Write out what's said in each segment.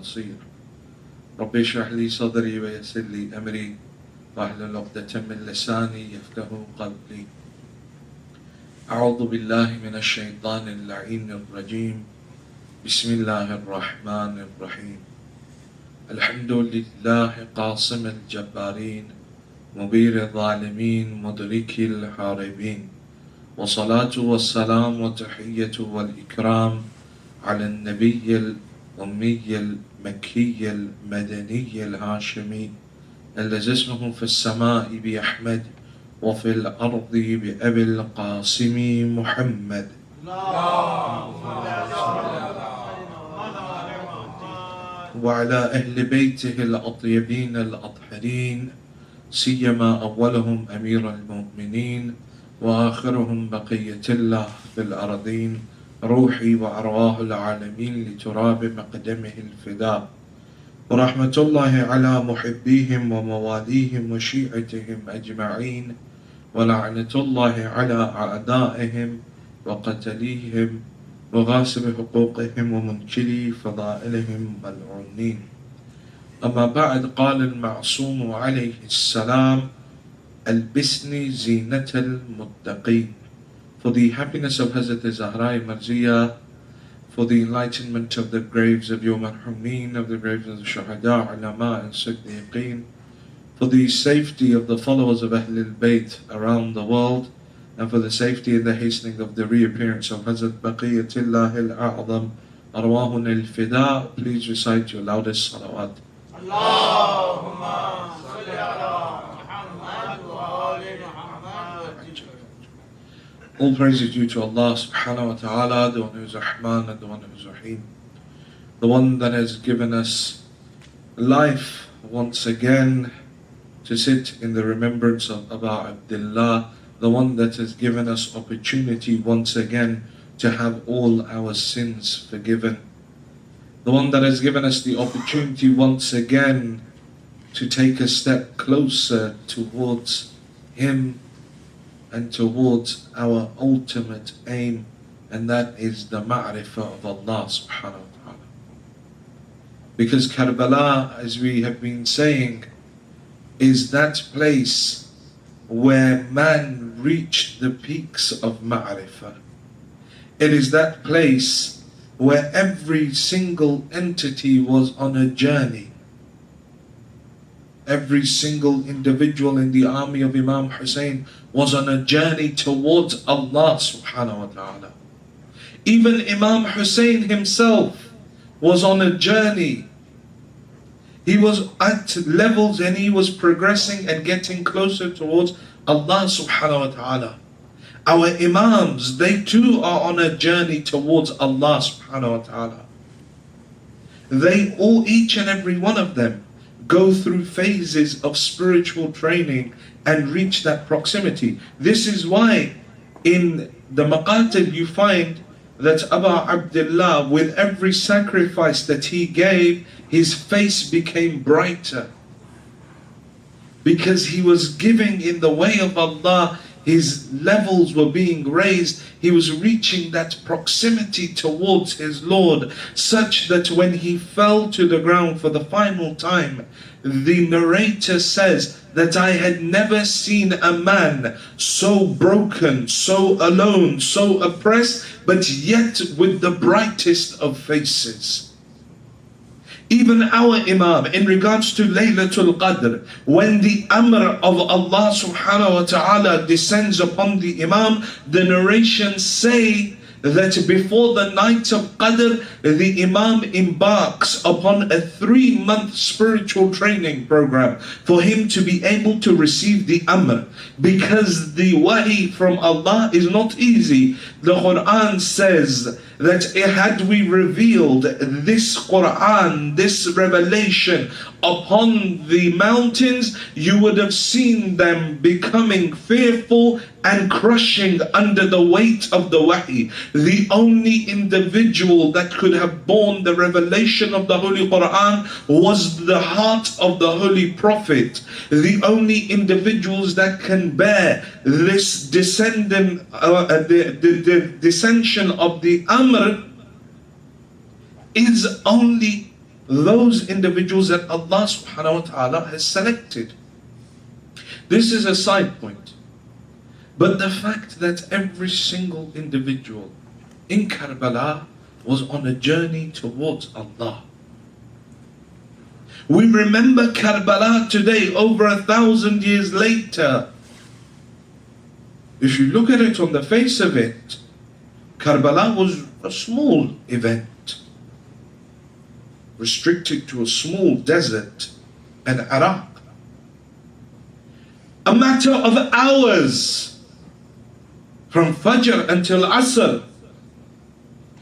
بصير رب اشرح لي صدري ويسر لي أمري واحلل عقدة من لساني يفقهوا قولي. أعوذ بالله من الشيطان اللعين الرجيم. بسم الله الرحمن الرحيم. الحمد لله قاصم الجبارين مبير الظالمين مدرك الحاربين، والصلاة والسلام والتحية والإكرام على النبي الأمي المكي المدني الهاشمي الذي اسمه في السماء بأحمد وفي الأرض بأبي القاسم محمد. وعلى أهل بيته الأطيبين الأطهرين، سيما أولهم أمير المؤمنين وآخرهم بقية الله في الأرضين، روحي وأرواح العالمين لتراب مقدمه الفداء، ورحمة الله على محبيهم ومواليهم وشيعتهم أجمعين، ولعنة الله على أعدائهم وقتليهم وغاصب حقوقهم ومنكري فضائلهم ملعونين. أما بعد، قال المعصوم عليه السلام: البسني زينة المتقين. For the happiness of Hazrat Zahra Marziya, for the enlightenment of the graves of your marhumin, of the graves of the Shuhada, Ulama and Siddiqeen, for the safety of the followers of Ahlul Bayt around the world, and for the safety and the hastening of the reappearance of Hazrat Baqiyatullah al-A'zam, Arwahun al-Fida, please recite your loudest salawat. Allahumma salli ala Muhammad wa ali Muhammad. All praise is due to Allah subhanahu wa ta'ala, the one who is Rahman and the one who is Rahim, the one that has given us life once again to sit in the remembrance of Abu Abdullah, the one that has given us opportunity once again to have all our sins forgiven, the one that has given us the opportunity once again to take a step closer towards Him and towards our ultimate aim, and that is the ma'rifah of Allah subhanahu wa ta'ala. Because Karbala, as we have been saying, is that place where man reached the peaks of ma'rifah. It is that place where every single entity was on a journey. Every single individual in the army of Imam Hussein was on a journey towards Allah subhanahu wa ta'ala. Even Imam Hussein himself was on a journey. He was at levels and he was progressing and getting closer towards Allah subhanahu wa ta'ala. Our Imams, they too are on a journey towards Allah subhanahu wa ta'ala. They all, each and every one of them, go through phases of spiritual training and reach that proximity. This is why in the Maqatil you find that Abu Abdullah, with every sacrifice that he gave, his face became brighter. Because he was giving in the way of Allah, his levels were being raised. He was reaching that proximity towards his Lord, such that when he fell to the ground for the final time, the narrator says that I had never seen a man so broken, so alone, so oppressed, but yet with the brightest of faces. Even our Imam, in regards to Laylatul Qadr, when the Amr of Allah subhanahu wa ta'ala descends upon the Imam, the narrations say that before the night of Qadr, the Imam embarks upon a 3-month spiritual training program for him to be able to receive the Amr. Because the wahi from Allah is not easy. The Quran says that had we revealed this Quran, this revelation upon the mountains, you would have seen them becoming fearful and crushing under the weight of the wahi. The only individual that could have borne the revelation of the Holy Quran was the heart of the Holy Prophet. The only individuals that can bear this descension of the Amr is only those individuals that Allah subhanahu wa ta'ala has selected. This is a side point. But the fact that every single individual in Karbala was on a journey towards Allah. We remember Karbala today, over 1,000 years later. If you look at it on the face of it, Karbala was a small event, restricted to a small desert in Iraq. A matter of hours from Fajr until Asr.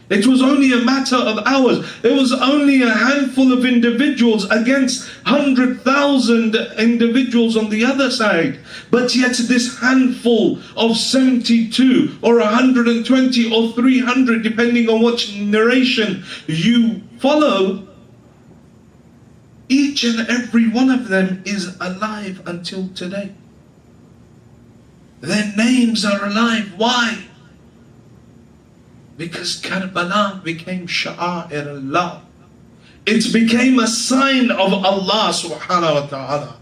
It was only a matter of hours. It was only a handful of individuals against 100,000 individuals on the other side. But yet this handful of 72 or 120 or 300, depending on which narration you follow, each and every one of them is alive until today. Their names are alive. Why? Because Karbala became Sha'air Allah. It became a sign of Allah subhanahu wa ta'ala.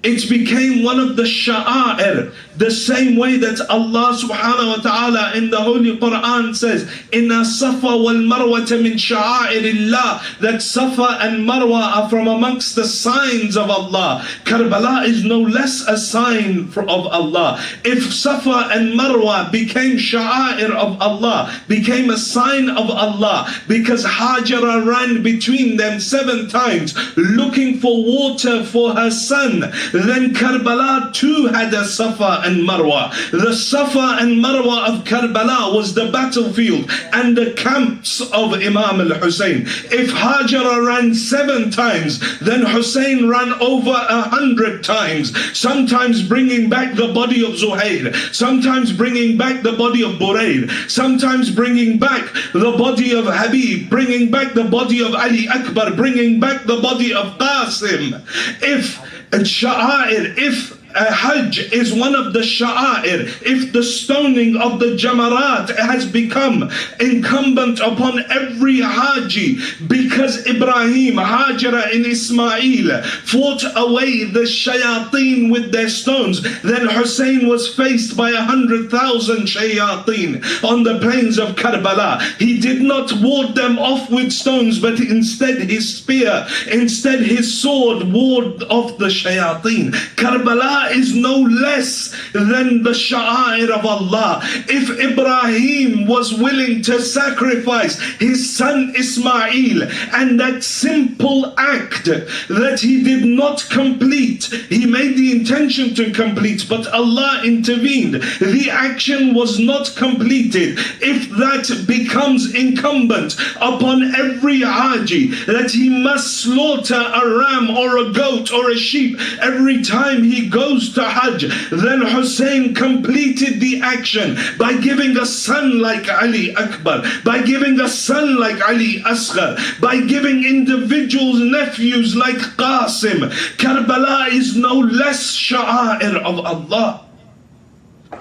It became one of the sha'air, the same way that Allah subhanahu wa ta'ala in the Holy Quran says, Inna Safa wal Marwata min sha'airillah, that Safa and Marwa are from amongst the signs of Allah. Karbala is no less a sign of Allah. If Safa and Marwa became sha'air of Allah, became a sign of Allah, because Hajara ran between them 7 times looking for water for her son, then Karbala too had a Safa and Marwa. The Safa and Marwa of Karbala was the battlefield and the camps of Imam al-Hussein. If Hajara ran 7 times, then Hussein ran over 100 times, sometimes bringing back the body of Zuhair, sometimes bringing back the body of Burayd, sometimes bringing back the body of Habib, bringing back the body of Ali Akbar, bringing back the body of Qasim. If Sha'air, if Hajj is one of the Sha'air, if the stoning of the Jamarat has become incumbent upon every Haji, because Ibrahim, Hajara and Ismail fought away the Shayateen with their stones, then Hussein was faced by 100,000 Shayateen on the plains of Karbala. He did not ward them off with stones, but instead his spear, instead his sword ward off the Shayateen. Karbala is no less than the sha'air of Allah. If Ibrahim was willing to sacrifice his son Ismail, and that simple act that he did not complete, he made the intention to complete, but Allah intervened, the action was not completed. If that becomes incumbent upon every Haji, that he must slaughter a ram or a goat or a sheep every time he goes to Hajj, then Hussein completed the action by giving a son like Ali Akbar, by giving a son like Ali Asghar, by giving individuals nephews like Qasim. Karbala is no less sha'air of Allah.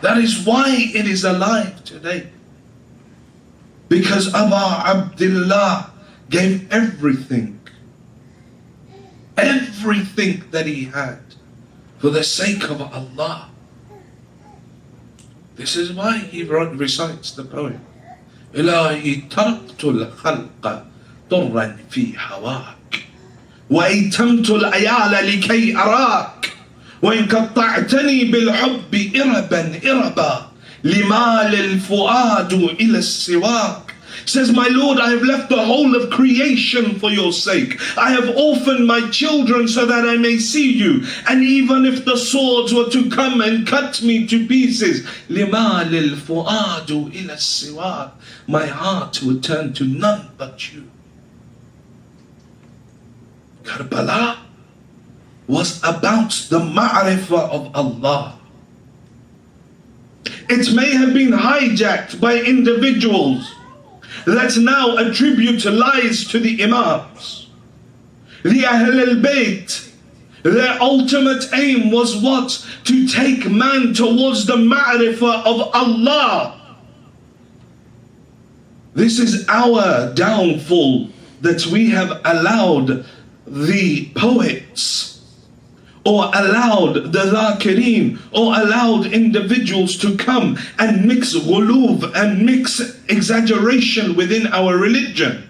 That is why it is alive today. Because Abu Abdullah gave everything that he had for the sake of Allah. This is why he recites the poem. إلهي تركت الخلق طرا في هواك وأيتمت العيال لكي أراك وإن قطعتني بالحب إربا إربا لمال الفؤاد إلى السواك. Says, my Lord, I have left the whole of creation for your sake. I have orphaned my children so that I may see you. And even if the swords were to come and cut me to pieces, لِمَا لِلْفُؤَادُ إِلَى السِّوَاكِ, my heart would turn to none but you. Karbala was about the ma'rifah of Allah. It may have been hijacked by individuals that now attribute lies to the Imams. The Ahl al-Bayt, their ultimate aim was what? To take man towards the ma'rifah of Allah. This is our downfall that we have allowed the poets, or allowed the dhakireen, or allowed individuals to come and mix ghuluv and mix exaggeration within our religion.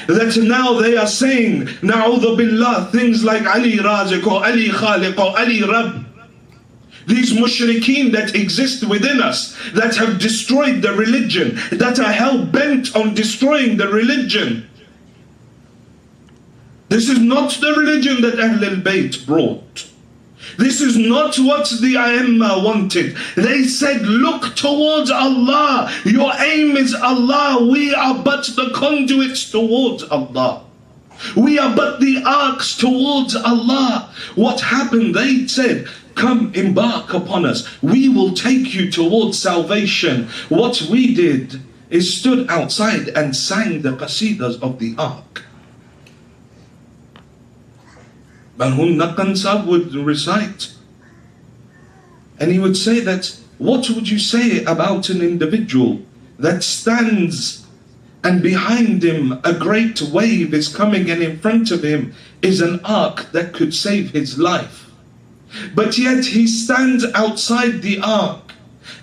That now they are saying, na'udhu billah, things like Ali Razik or Ali Khaliq or Ali Rabb. These mushrikeen that exist within us, that have destroyed the religion, that are hell-bent on destroying the religion. This is not the religion that Ahl al-Bayt brought. This is not what the Aimma wanted. They said, look towards Allah. Your aim is Allah. We are but the conduits towards Allah. We are but the arcs towards Allah. What happened? They said, come embark upon us. We will take you towards salvation. What we did is stood outside and sang the qasidas of the ark. Marhum Naqan Sahib would recite, and he would say that, what would you say about an individual that stands and behind him a great wave is coming and in front of him is an ark that could save his life, but yet he stands outside the ark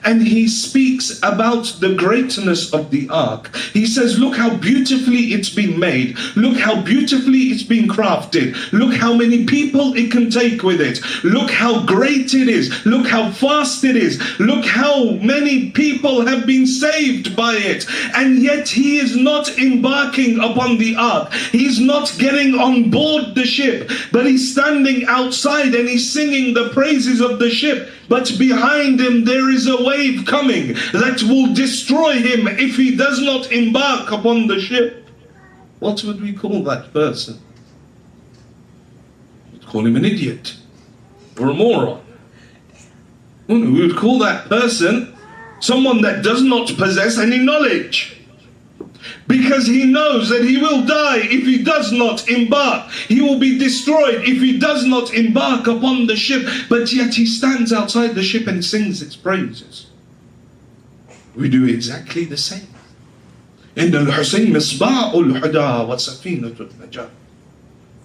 and he speaks about the greatness of the ark. He says, look how beautifully it's been made. Look how beautifully it's been crafted. Look how many people it can take with it. Look how great it is. Look how fast it is. Look how many people have been saved by it. And yet he is not embarking upon the ark. He's not getting on board the ship, but he's standing outside and he's singing the praises of the ship. But behind him there is a wave coming that will destroy him if he does not embark upon the ship. What would we call that person? We'd call him an idiot or a moron. We would call that person someone that does not possess any knowledge, because he knows that he will die if he does not embark. He will be destroyed if he does not embark upon the ship, but yet he stands outside the ship and sings its praises. We do exactly the same. In the Hussein Misba'ul Huda wa Safinatul Najah.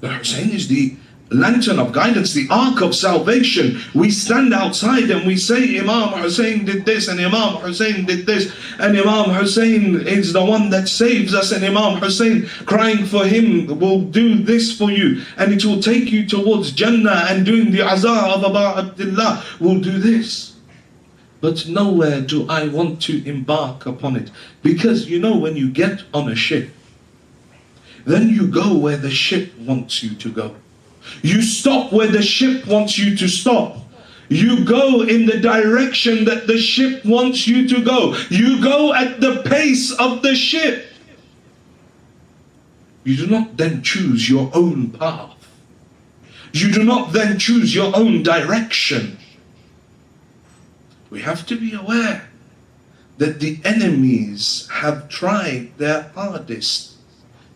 The Hussein is the lantern of guidance, the ark of salvation. We stand outside and we say, Imam Hussein did this, and Imam Hussein did this, and Imam Hussein is the one that saves us, and Imam Hussein, crying for him, will do this for you, and it will take you towards Jannah, and doing the azah of Aba Abdullah will do this. But nowhere do I want to embark upon it, because you know, when you get on a ship, then you go where the ship wants you to go. You stop where the ship wants you to stop. You go in the direction that the ship wants you to go. You go at the pace of the ship. You do not then choose your own path. You do not then choose your own direction. We have to be aware that the enemies have tried their hardest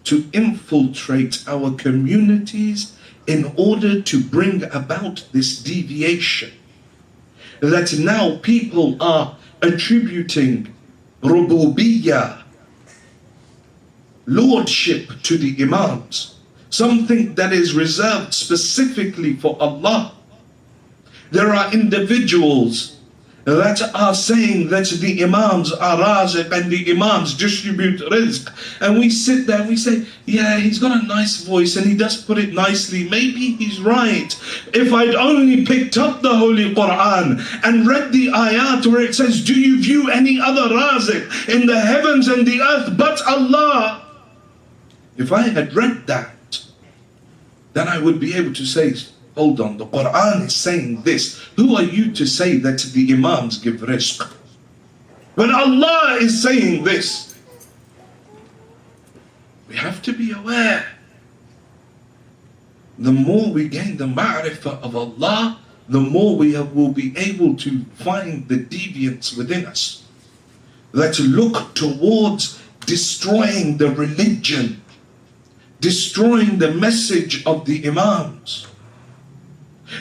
to infiltrate our communities in order to bring about this deviation. That now people are attributing rububiyyah, lordship, to the imams, something that is reserved specifically for Allah. There are individuals that are saying that the imams are raziq and the imams distribute rizq, and we sit there and we say, yeah, he's got a nice voice and he does put it nicely, maybe he's right. If I'd only picked up the Holy Quran and read the ayat where it says, do you view any other raziq in the heavens and the earth but Allah? If I had read that, then I would be able to say, hold on, the Quran is saying this. Who are you to say that the imams give rizq? When Allah is saying this, we have to be aware. The more we gain the ma'rifah of Allah, the more we will be able to find the deviance within us that look towards destroying the religion, destroying the message of the imams.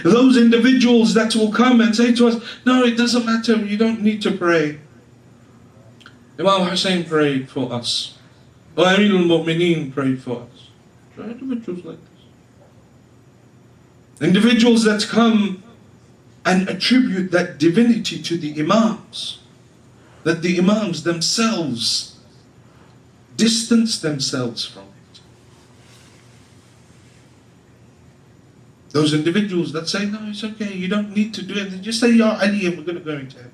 Those individuals that will come and say to us, no, it doesn't matter, you don't need to pray. Imam Hussein prayed for us. or Amir al-Mu'mineen prayed for us. So individuals like this. Individuals that come and attribute that divinity to the Imams, that the Imams themselves distance themselves from it. Those individuals that say, no, it's okay, you don't need to do it, just say, Ya Ali, and we're going to go into heaven.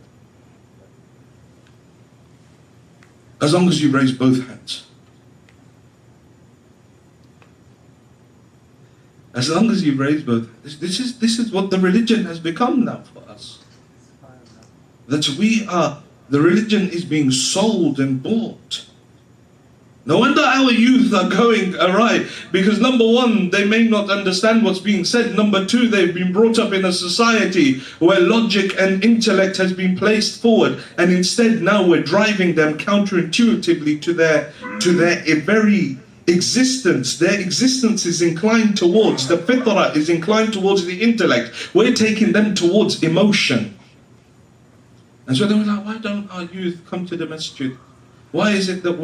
As long as you raise both hands. As long as you raise both hands. This is what the religion has become now for us. That the religion is being sold and bought. No wonder our youth are going awry, because number one, they may not understand what's being said. Number two, they've been brought up in a society where logic and intellect has been placed forward, and instead now we're driving them counterintuitively to their very existence. Their existence is inclined towards, the fitrah is inclined towards the intellect. We're taking them towards emotion. And so they were like, why don't our youth come to the masjid? Why is it that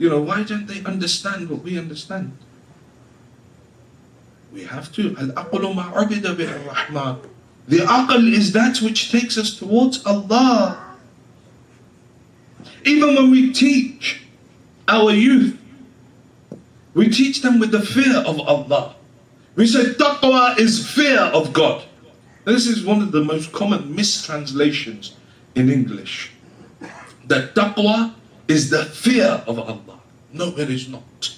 why don't they understand what we understand? We have to. Al-aqlu ma'ubida bil-Rahman. The aql is that which takes us towards Allah. Even when we teach our youth, we teach them with the fear of Allah. We say taqwa is fear of God. This is one of the most common mistranslations in English. That taqwa is the fear of Allah. No, it is not.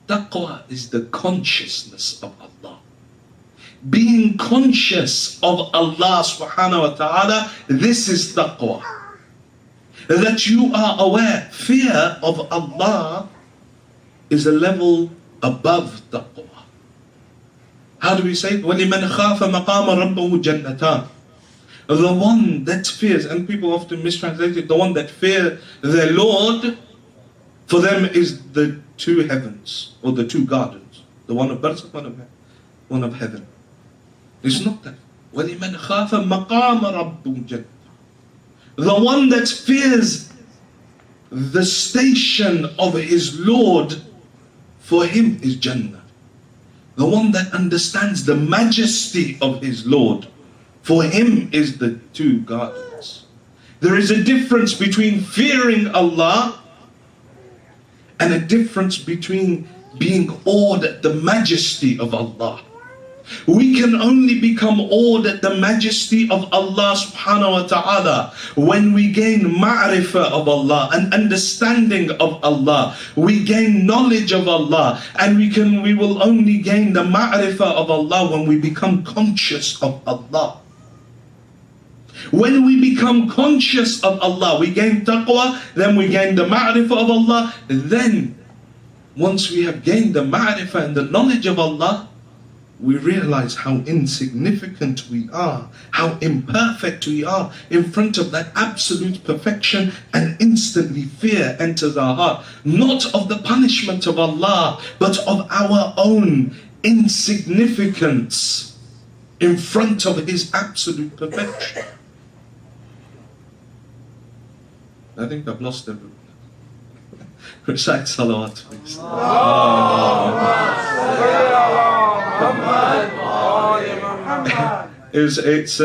Taqwa is the consciousness of Allah. Being conscious of Allah subhanahu wa ta'ala, this is taqwa. That you are aware. Fear of Allah is a level above taqwa. How do we say it? وَلِمَنْ خَافَ مَقَامَ رَبَّهُ جَنَّتَانِ. The one that fears, and people often mistranslate it, the one that fears their Lord, for them is the two heavens, or the two gardens. The one of barzakh, one of heaven. It's not that. وَلِمَنْ خَافَ مَقَامَ رَبَّهُ جَنَّتَانِ. The one that fears the station of his Lord, for him is Jannah. The one that understands the majesty of his Lord, for him is the two gardens. There is a difference between fearing Allah and a difference between being awed at the majesty of Allah. We can only become awed at the majesty of Allah subhanahu wa ta'ala when we gain ma'rifah of Allah, an understanding of Allah. We gain knowledge of Allah, and we will only gain the ma'rifah of Allah when we become conscious of Allah. When we become conscious of Allah, we gain taqwa, then we gain the ma'rifah of Allah. Then, once we have gained the ma'rifah and the knowledge of Allah, we realize how insignificant we are, how imperfect we are in front of that absolute perfection, and instantly fear enters our heart, not of the punishment of Allah, but of our own insignificance in front of His absolute perfection. I think I've lost everyone. Recite salawat, please. It's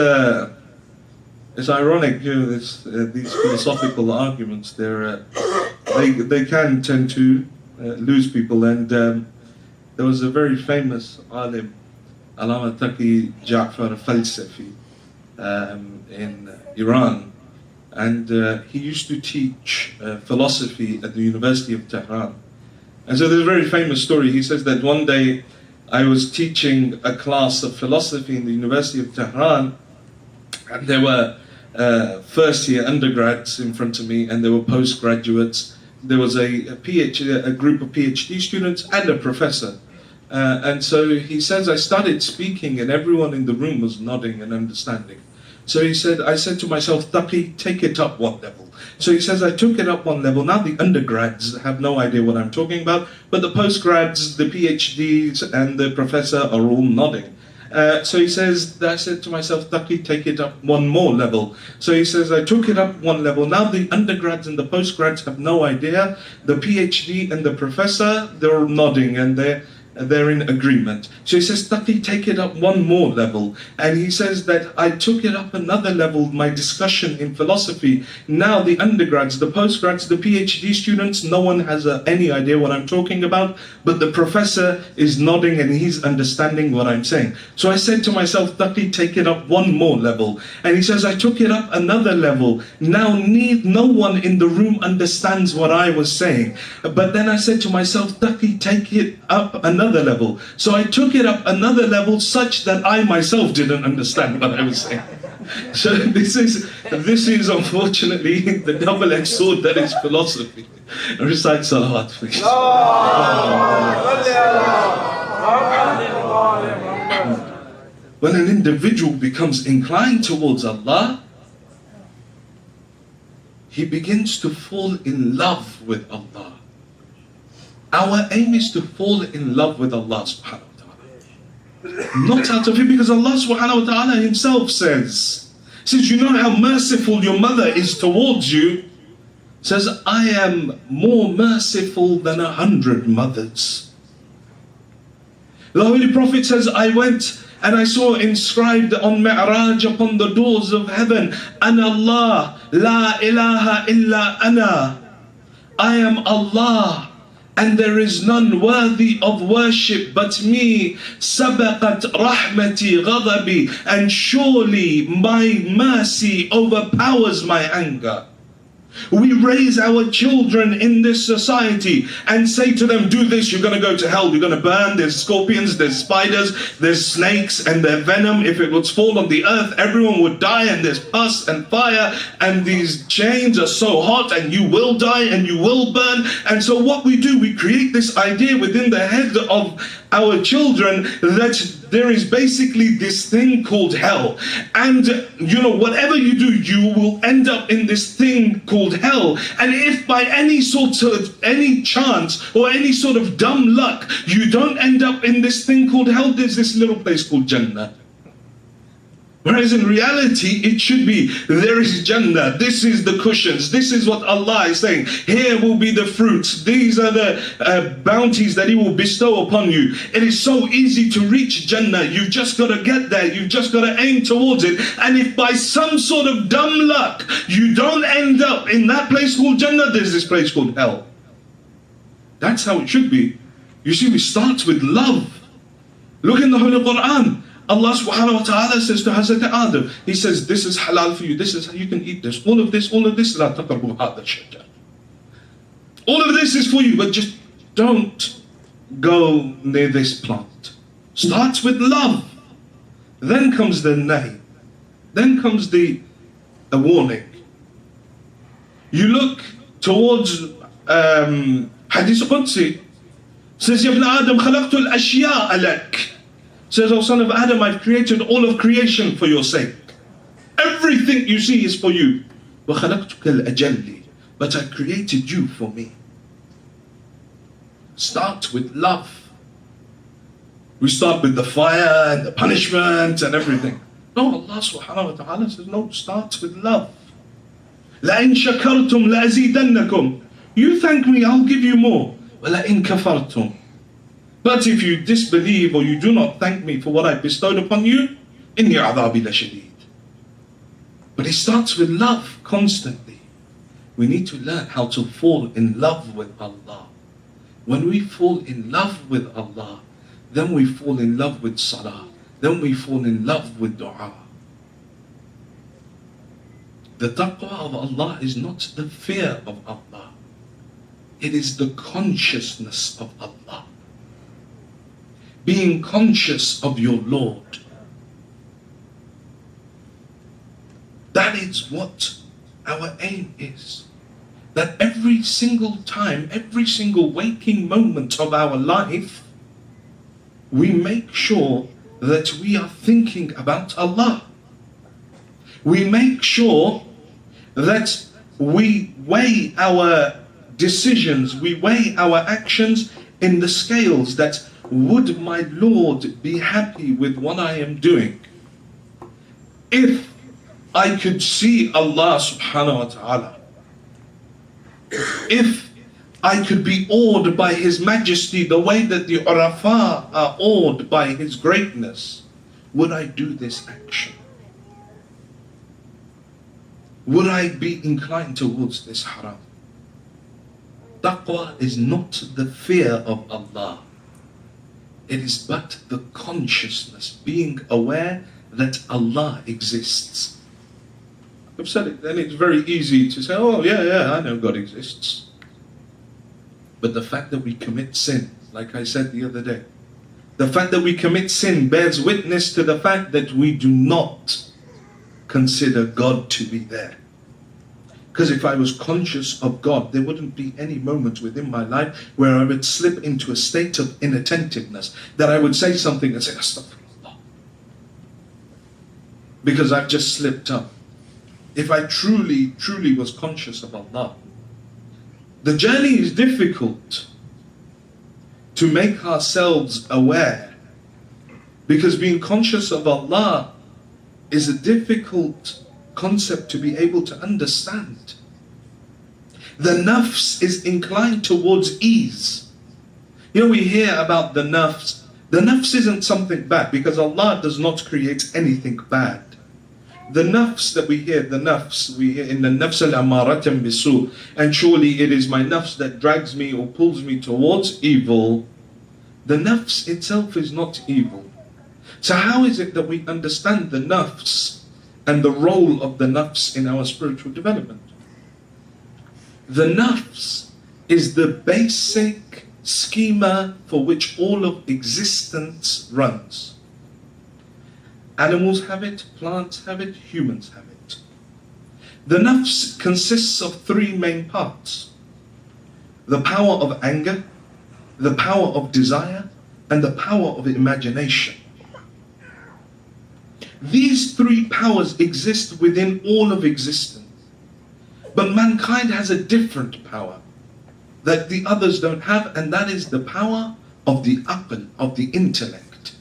ironic, these philosophical arguments. They can tend to lose people. And there was a very famous alim, Allama Taqi Ja'far al-Falsafi, in Iran. And he used to teach philosophy at the University of Tehran. And so there's a very famous story. He says that one day I was teaching a class of philosophy in the University of Tehran, and there were first year undergrads in front of me, and there were postgraduates. There was a group of PhD students and a professor. And so he says, I started speaking and everyone in the room was nodding and understanding. So he said, I said to myself, Taqi, take it up one level. So he says, I took it up one level. Now the undergrads have no idea what I'm talking about, but the postgrads, the PhDs and the professor are all nodding. So he says, I said to myself, Taqi, take it up one more level. So he says, I took it up one level. Now the undergrads and the postgrads have no idea. The PhD and the professor, they're all nodding and they're in agreement. So he says, Taqi, take it up one more level. And he says that I took it up another level, my discussion in philosophy. Now the undergrads, the postgrads, the PhD students, no one has any idea what I'm talking about, but the professor is nodding and he's understanding what I'm saying. So I said to myself, Taqi, take it up one more level. And he says, I took it up another level. Now no one in the room understands what I was saying. But then I said to myself, Taqi, take it up another level. So I took it up another level such that I myself didn't understand what I was saying. So this is unfortunately the double-edged sword that is philosophy. Recite salawat, please. When an individual becomes inclined towards Allah, he begins to fall in love with Allah. Our aim is to fall in love with Allah subhanahu wa ta'ala. Not out of it, because Allah subhanahu wa ta'ala himself says, you know how merciful your mother is towards you, says, I am more merciful than 100 mothers. The Holy Prophet says, I went and I saw inscribed on Mi'raj upon the doors of heaven, Ana Allah, la ilaha illa ana. I am Allah, and there is none worthy of worship but me. Sabaqat rahmati ghadabi, and surely my mercy overpowers my anger. We raise our children in this society and say to them, do this, you're going to go to hell, you're going to burn, there's scorpions, there's spiders, there's snakes, and their venom, if it would fall on the earth, everyone would die, and there's pus and fire, and these chains are so hot, and you will die, and you will burn. And so what we do, we create this idea within the head of our children that there is basically this thing called hell. And whatever you do, you will end up in this thing called hell. And if by any chance or any sort of dumb luck, you don't end up in this thing called hell, there's this little place called Jannah. Whereas in reality, it should be, there is Jannah, this is the cushions, this is what Allah is saying, here will be the fruits, these are the bounties that He will bestow upon you. It is so easy to reach Jannah, you've just got to get there, you've just got to aim towards it. And if by some sort of dumb luck, you don't end up in that place called Jannah, there's this place called hell. That's how it should be. You see, we start with love. Look in the Holy Quran. Allah subhanahu wa ta'ala says to Hazrat Adam, He says, this is halal for you, this is how you can eat this, all of this, la taqrabu hadha shajar. All of this is for you, but just don't go near this plant. Starts with love. Then comes the nahi. Then comes the warning. You look towards Hadith Qudsi, says, Ya ibn Adam, khalaqtu al-ashya'a lak. Says, oh son of Adam, I've created all of creation for your sake. Everything you see is for you. وَخَلَقْتُكَ الْأَجَلِّ, but I created you for me. Start with love. We start with the fire and the punishment and everything. No, Allah subhanahu wa ta'ala says, no, start with love. لَإِن شَكَرْتُمْ لَأَزِيدَنَّكُمْ. You thank me, I'll give you more. وَلَإِن كَفَرْتُمْ. But if you disbelieve or you do not thank me for what I bestowed upon you, إِنِّي عَذَابِي لَشَدِيدٌ. But it starts with love constantly. We need to learn how to fall in love with Allah. When we fall in love with Allah, then we fall in love with salah. Then we fall in love with dua. The taqwa of Allah is not the fear of Allah. It is the consciousness of Allah. Being conscious of your Lord. That is what our aim is. That every single time, every single waking moment of our life, we make sure that we are thinking about Allah. We make sure that we weigh our decisions, we weigh our actions in the scales, that would my Lord be happy with what I am doing if I could see Allah subhanahu wa ta'ala? If I could be awed by His majesty the way that the Urafa are awed by His greatness, would I do this action? Would I be inclined towards this haram? Taqwa is not the fear of Allah. It is but the consciousness, being aware that Allah exists. I've said it, then it's very easy to say, oh yeah, I know God exists. But the fact that we commit sin, like I said the other day, the fact that we commit sin bears witness to the fact that we do not consider God to be there. Because if I was conscious of God, there wouldn't be any moment within my life where I would slip into a state of inattentiveness, that I would say something and say, astaghfirullah, because I've just slipped up. If I truly was conscious of Allah. The journey is difficult to make ourselves aware, because being conscious of Allah is a difficult concept to be able to understand. The nafs is inclined towards ease. You know, we hear about the nafs. The nafs isn't something bad, because Allah does not create anything bad. The nafs that we hear in the nafs al-amaratan bisu, and surely it is my nafs that drags me or pulls me towards evil. The nafs itself is not evil. So how is it that we understand the nafs and the role of the nafs in our spiritual development? The nafs is the basic schema for which all of existence runs. Animals have it, plants have it, humans have it. The nafs consists of three main parts: the power of anger, the power of desire, and the power of imagination. These three powers exist within all of existence. But mankind has a different power that the others don't have, and that is the power of the aql, of the intellect,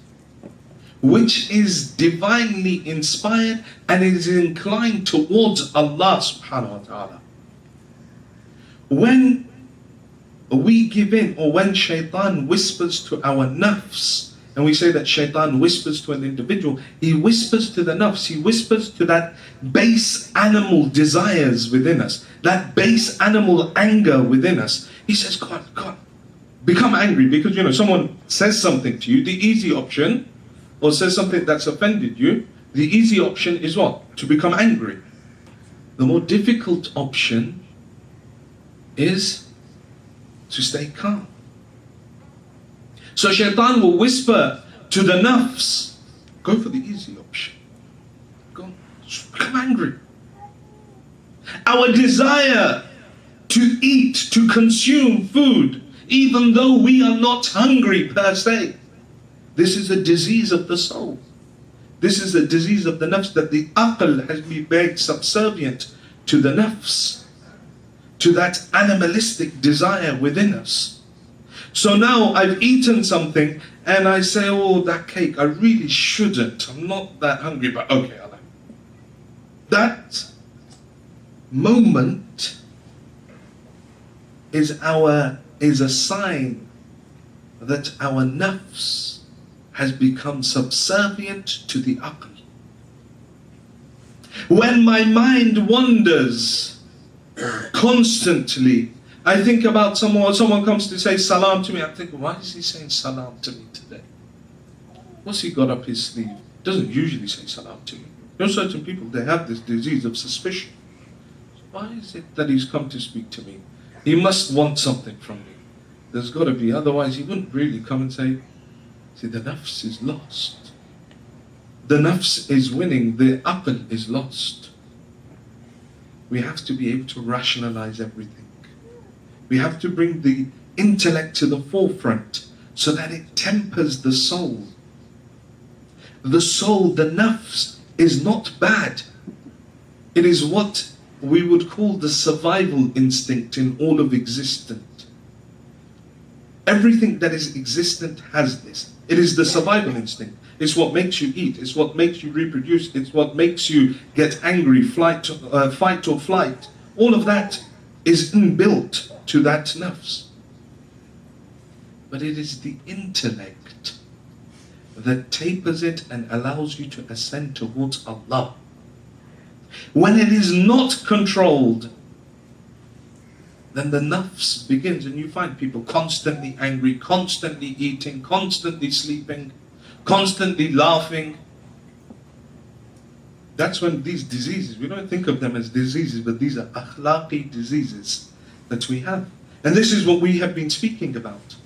which is divinely inspired and is inclined towards Allah subhanahu wa ta'ala. When we give in, or when shaitan whispers to our nafs, and we say that shaitan whispers to an individual, he whispers to the nafs, he whispers to that base animal desires within us, that base animal anger within us. He says, God, become angry, because someone says something to you, the easy option, or says something that's offended you, the easy option is what? To become angry. The more difficult option is to stay calm. So shaitan will whisper to the nafs, go for the easy option. Go, become angry. Our desire to eat, to consume food, even though we are not hungry per se, this is a disease of the soul. This is a disease of the nafs, that the aql has been made subservient to the nafs, to that animalistic desire within us. So now I've eaten something and I say, oh, that cake, I really shouldn't. I'm not that hungry, but okay, I'll have it. That moment is a sign that our nafs has become subservient to the aql. When my mind wanders constantly, I think about someone comes to say salam to me, I think, why is he saying salam to me today? What's he got up his sleeve? Doesn't usually say salam to me. Certain people, they have this disease of suspicion. Why is it that he's come to speak to me? He must want something from me. There's got to be, otherwise he wouldn't really come and say, see, the nafs is lost. The nafs is winning, the aql is lost. We have to be able to rationalize everything. We have to bring the intellect to the forefront so that it tempers the soul. The soul, the nafs, is not bad. It is what we would call the survival instinct in all of existence. Everything that is existent has this. It is the survival instinct. It's what makes you eat. It's what makes you reproduce. It's what makes you get angry, fight or flight. All of that is inbuilt to that nafs. But it is the intellect that tapers it and allows you to ascend towards Allah. When it is not controlled, then the nafs begins, and you find people constantly angry, constantly eating, constantly sleeping, constantly laughing. That's when these diseases, we don't think of them as diseases, but these are akhlaqi diseases that we have. And this is what we have been speaking about.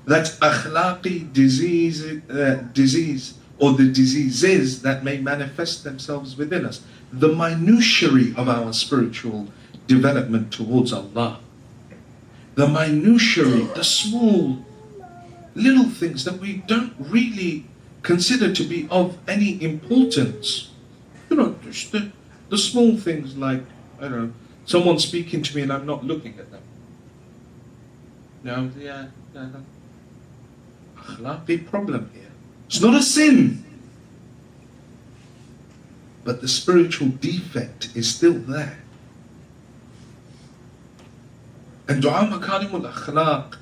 That akhlaqi disease, or the diseases that may manifest themselves within us. The minutiae of our spiritual development towards Allah. The minutiae, the small little things that we don't really consider to be of any importance. You know, just the small things like, I don't know, someone speaking to me and I'm not looking at them. No, yeah, akhlaqi problem here. It's not a sin, but the spiritual defect is still there. And dua Makarim Akhlaq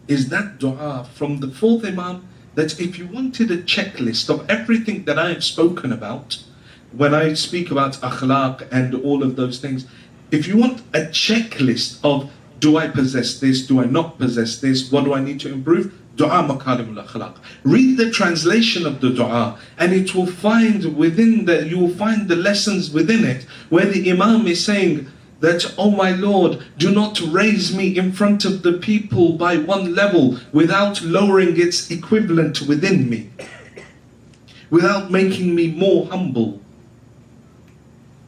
is that dua from the fourth Imam, that if you wanted a checklist of everything that I have spoken about, when I speak about akhlaq and all of those things, if you want a checklist of, do I possess this, do I not possess this, what do I need to improve? Dua Makarim Akhlaq. Read the translation of the dua, and it will find you will find the lessons within it, where the Imam is saying that, oh my Lord, do not raise me in front of the people by one level without lowering its equivalent within me, without making me more humble.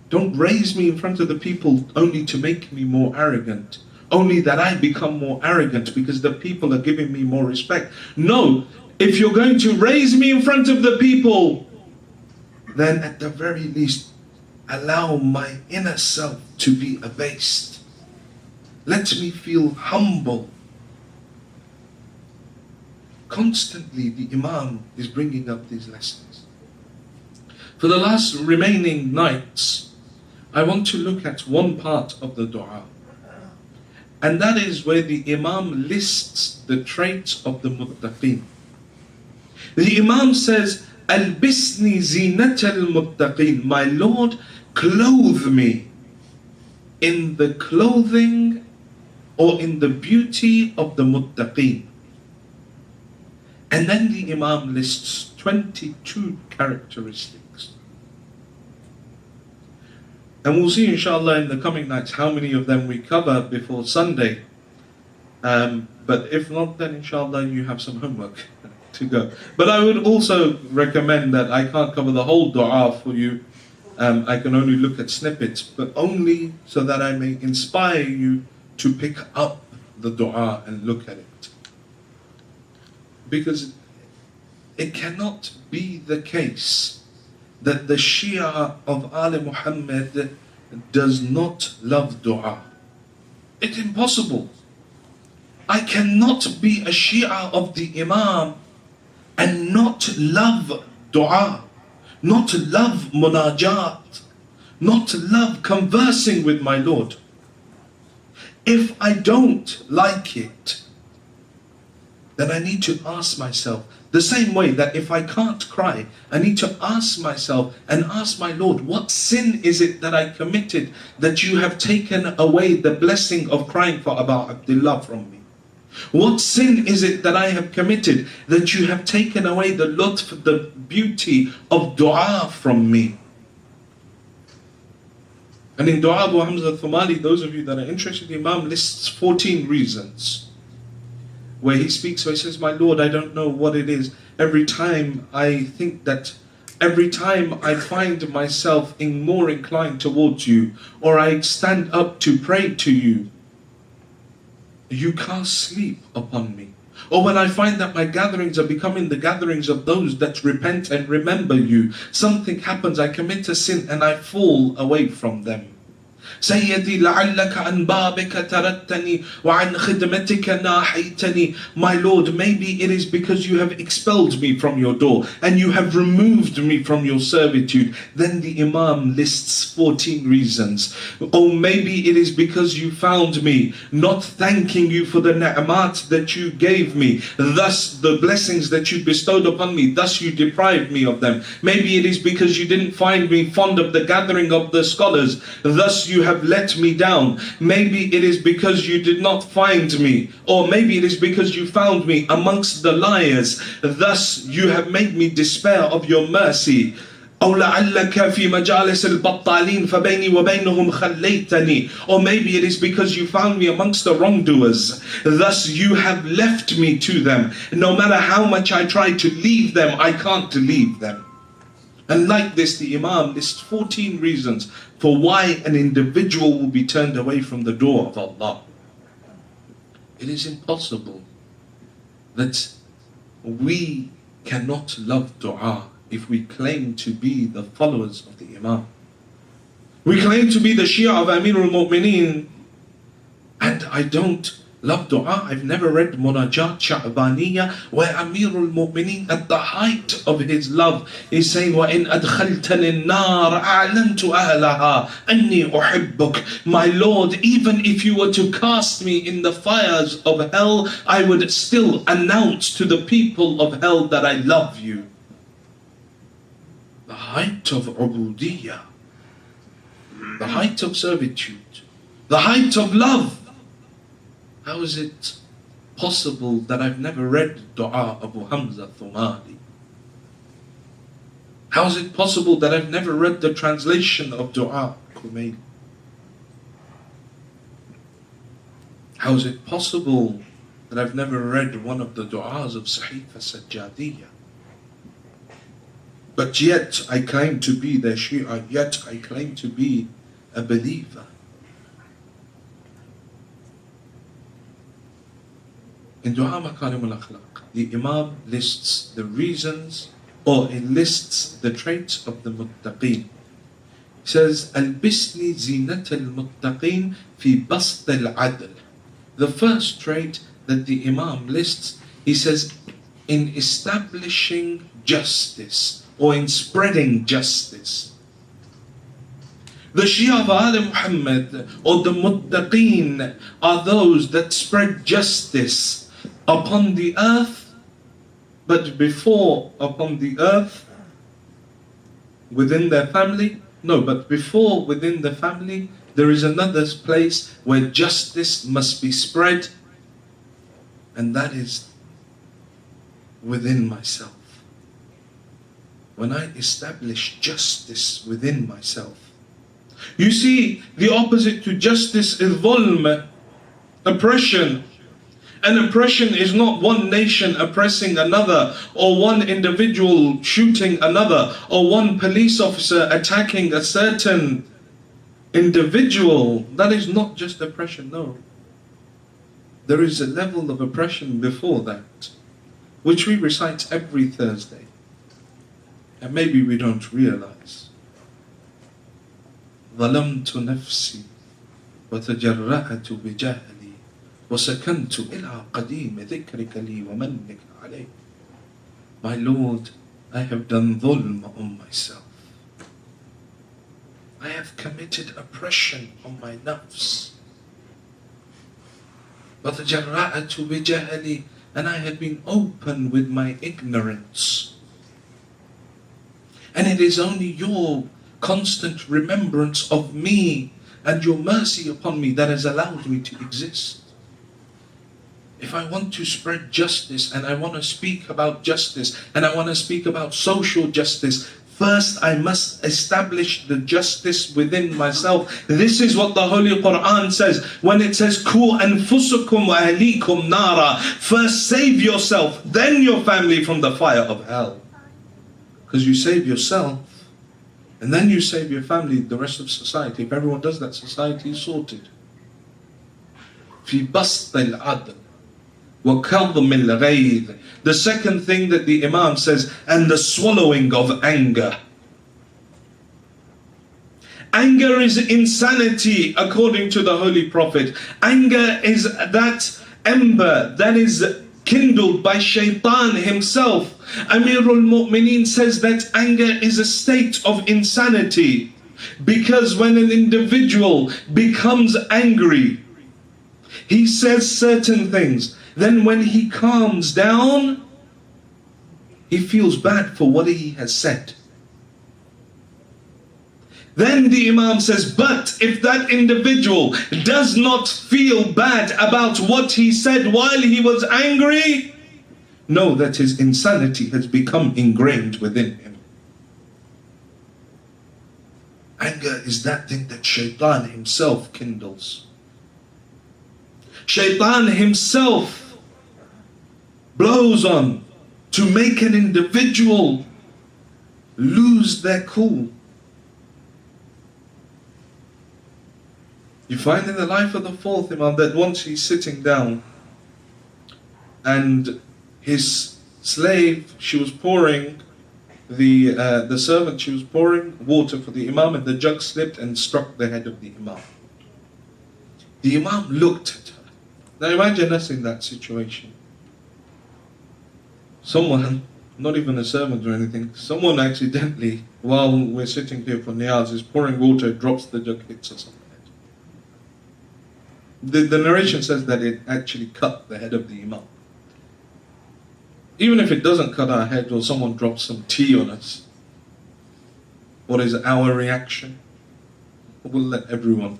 Don't raise me in front of the people only to make me more arrogant, only that I become more arrogant because the people are giving me more respect. No, if you're going to raise me in front of the people, then at the very least, allow my inner self to be abased. Let me feel humble. Constantly the Imam is bringing up these lessons. For the last remaining nights, I want to look at one part of the dua. And that is where the Imam lists the traits of the muttaqeen. The Imam says, Albisni zinat al-muttaqeen. My Lord, clothe me in the clothing or in the beauty of the muttaqeen. And then the Imam lists 22 characteristics. And we'll see inshallah in the coming nights how many of them we cover before Sunday. But if not, then inshallah you have some homework to go. But I would also recommend that I can't cover the whole dua for you. I can only look at snippets, but only so that I may inspire you to pick up the dua and look at it. Because it cannot be the case that the Shia of Ali Muhammad does not love dua. It's impossible. I cannot be a Shia of the Imam and not love dua, not love munajat, not love conversing with my Lord. If I don't like it, then I need to ask myself, the same way that if I can't cry, I need to ask myself and ask my Lord, what sin is it that I committed that you have taken away the blessing of crying for Abu Abdullah from me? What sin is it that I have committed that you have taken away the lutf, the beauty of dua from me? And in Dua Abu Hamza Thumali, those of you that are interested, the Imam lists 14 reasons where he speaks, so he says, my Lord, I don't know what it is. Every time I think that, every time I find myself more inclined towards you, or I stand up to pray to you, you cast sleep upon me. Or when I find that my gatherings are becoming the gatherings of those that repent and remember you, something happens, I commit a sin and I fall away from them. سيدي لعلك عن بابك تردتني وعن خدمتك ناحيتني. My Lord, maybe it is because you have expelled me from your door and you have removed me from your servitude. Then the Imam lists 14 reasons. Or maybe it is because you found me not thanking you for the ni'mat that you gave me, thus the blessings that you bestowed upon me, thus you deprived me of them. Maybe it is because you didn't find me fond of the gathering of the scholars, thus you have let me down. Maybe it is because you did not find me, or maybe it is because you found me amongst the liars, thus you have made me despair of your mercy. أو لعلك في مجالس البطالين فبيني وبينهم خليتني. Or maybe it is because you found me amongst the wrongdoers, thus you have left me to them. No matter how much I try to leave them, I can't leave them. And like this, the Imam lists 14 reasons for why an individual will be turned away from the door of Allah. It is impossible that we cannot love dua if we claim to be the followers of the Imam. We claim to be the Shia of Amirul Mu'mineen, and I don't love dua. I've never read Munajat Sha'baniyah where Amirul Mu'mineen at the height of his love is saying, وَإِنْ أَدْخَلْتَنِ النَّارَ أَعْلَنْتُ أَهْلَهَا أَنِّي أُحِبُّكَ. My Lord, even if you were to cast me in the fires of hell, I would still announce to the people of hell that I love you. The height of ubudiyah, the height of servitude, the height of love. How is it possible that I've never read Dua Abu Hamza Thumali? How is it possible that I've never read the translation of Dua Kumayl? How is it possible that I've never read one of the du'as of Sahifa Sajjadiyah? But yet I claim to be their Shia, yet I claim to be a believer. In Dua Makarim Akhlaq, the Imam lists the reasons, or he lists the traits of the Muttaqeen. He says, Al-Bisni Zinat al-Muttaqeen fi Bast al-Adl. The first trait that the Imam lists, he says, in establishing justice, or in spreading justice. The Shia of Al Muhammad, or the Muttaqeen, are those that spread justice upon the earth, but before upon the earth, within their family, but before within the family, there is another place where justice must be spread, and that is within myself. When I establish justice within myself. You see, the opposite to justice is dhulm, oppression. And oppression is not one nation oppressing another, or one individual shooting another, or one police officer attacking a certain individual. That is not just oppression, no. There is a level of oppression before that, which we recite every Thursday. And maybe we don't realize. ظلمت نفسي وتجرأت بجهلي وسكنت إلى قديم ذكرك لي ومنك علي. My Lord, I have done dhulm on myself. I have committed oppression on my nafs. وتجرأت بجهلي, and I have been open with my ignorance. And it is only your constant remembrance of me and your mercy upon me that has allowed me to exist. If I want to spread justice, and I want to speak about justice, and I want to speak about social justice, first I must establish the justice within myself. This is what the Holy Quran says when it says, Ku anfusukum wa ahlikum nara. First save yourself, then your family from the fire of hell. Because you save yourself, and then you save your family, the rest of society. If everyone does that, society is sorted. في بسط العدل وكظم الغيظ. The second thing that the Imam says, and the swallowing of anger. Anger is insanity according to the Holy Prophet. Anger is that ember that is kindled by Shaitan himself. Amirul Mu'mineen says that anger is a state of insanity, because when an individual becomes angry, he says certain things. Then when he calms down, he feels bad for what he has said. Then the Imam says, but if that individual does not feel bad about what he said while he was angry, know that his insanity has become ingrained within him. Anger is that thing that Shaitan himself kindles. Shaitan himself blows on to make an individual lose their cool. You find in the life of the fourth Imam that once he's sitting down and his slave, she was pouring, the servant, she was pouring water for the Imam, and the jug slipped and struck the head of the Imam. The Imam looked at her. Now imagine us in that situation. Someone, not even a servant or anything, someone accidentally, while we're sitting here for niyaz, is pouring water, drops the jug, hits us on the head. The narration says that it actually cut the head of the Imam. Even if it doesn't cut our head, or someone drops some tea on us, what is our reaction? We'll let everyone